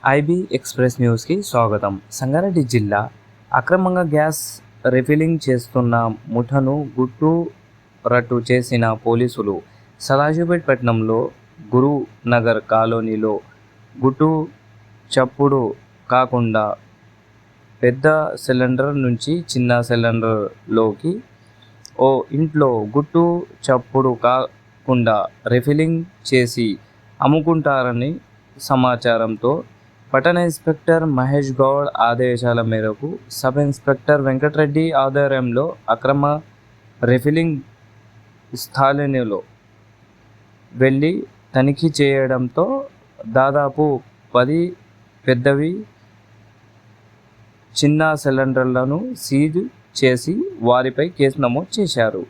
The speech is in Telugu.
ఐబీ ఎక్స్ప్రెస్ న్యూస్కి స్వాగతం. సంగారెడ్డి జిల్లా అక్రమంగా గ్యాస్ రీఫిల్లింగ్ చేస్తున్న ముఠాను రట్టు చేసిన పోలీసులు సదాశివపేట్ పట్టణంలో గురు నగర్ కాలనీలో గుట్టు చప్పుడు కాకుండా పెద్ద సిలిండర్ నుంచి చిన్న సిలిండర్లోకి ఓ ఇంట్లో గుట్టు చప్పుడు కాకుండా రీఫిల్లింగ్ చేసి అమ్ముకుంటారని సమాచారంతో పట్టణ ఇన్స్పెక్టర్ మహేష్ గౌడ్ ఆదేశాల మేరకు సబ్ ఇన్స్పెక్టర్ వెంకటరెడ్డి ఆధ్వర్యంలో అక్రమ రీఫిల్లింగ్ స్థానిలో వెళ్ళి తనిఖీ చేయడంతో దాదాపు 10 పెద్దవి చిన్న సిలిండర్లను సీజ్ చేసి వారిపై కేసు నమోదు చేశారు.